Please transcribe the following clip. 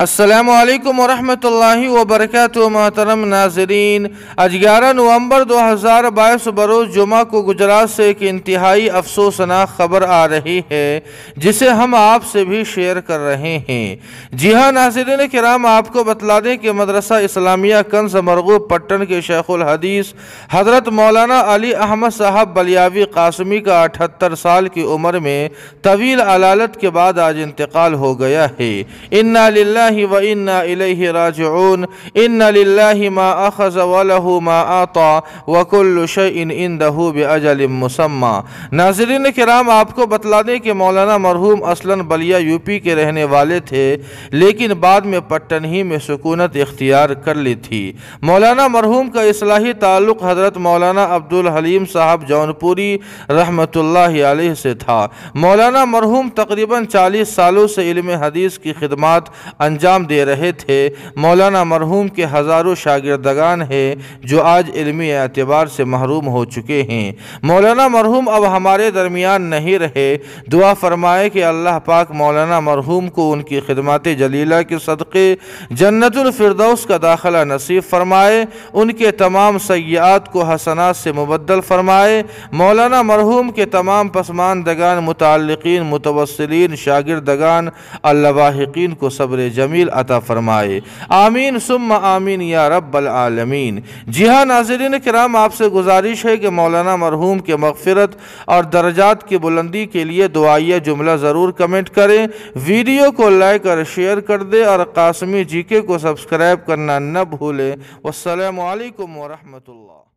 अस्सलामुअलैकुम वरहमतुल्लाहि वबरकातुहू। मोहतरम नाज़रीन, आज 11 नवंबर 2022 बरोज़ जुमा को गुजरात से एक इंतहाई अफसोसनाक ख़बर आ रही है जिसे हम आपसे भी शेयर कर रहे हैं। जी हाँ नाज़रीन किराम, आपको बतला दें कि मदरसा इस्लामिया कंज़ मरगूब पट्टन के शेखुल हदीस हज़रत मौलाना अली अहमद साहब बलियावी कासमी का 78 साल की उम्र में तवील अलालत के बाद आज इंतकाल हो गया है। इन्ना लिल्लाहि व इन्ना इलैहि राजिऊन। इन्ना लिल्लाहि मा अखज़ व लहू मा आता व कुल्लु शैइन इंदहू बिअजलिम मुसम्मा। नाज़रीन किराम, आपको बतला दें कि मौलाना मरहूम असलन बलिया यूपी के रहने वाले थे, लेकिन बाद में पट्टन ही में सुकूनत इख्तियार कर ली थी। मौलाना मरहूम का इस्लाही ताल्लुक़ हज़रत मौलाना अब्दुल हलीम साहब जौनपुरी रहमतुल्लाहि अलैह से था। मौलाना मरहूम तकरीबन 40 सालों से इल्म हदीस की खिदमत अंजाम दे रहे थे। मौलाना मरहूम के हज़ारों शागिर्दगान हैं जो आज इल्मी एतबार से महरूम हो चुके हैं। मौलाना मरहूम अब हमारे दरमियान नहीं रहे। दुआ फरमाए कि अल्लाह पाक मौलाना मरहूम को उनकी खिदमत जलीला के सदक़े जन्नतुल फिरदौस का दाखिला नसीब फरमाए, उनके तमाम सय्यात को हसनात से मुबद्दल फरमाए। मौलाना मरहूम के तमाम पसमानदगान, मुताल्लिक़ीन, मुतवस्सिलीन, शागिर्दगान, अल्लावाहिकीन को सब्र जमील अता फरमाए। आमीन सुम्मा आमीन या रब्बल आलमीन। जी हाँ नाज़रीन किराम, आपसे गुजारिश है कि मौलाना मरहूम के मग़फ़िरत और दर्जात की बुलंदी के लिए दुआइया जुमला ज़रूर कमेंट करें, वीडियो को लाइक और शेयर कर दे और कासमी जीके को सब्सक्राइब करना न भूलें। वस्सलामु अलैकुम वरहमतुल्लाह।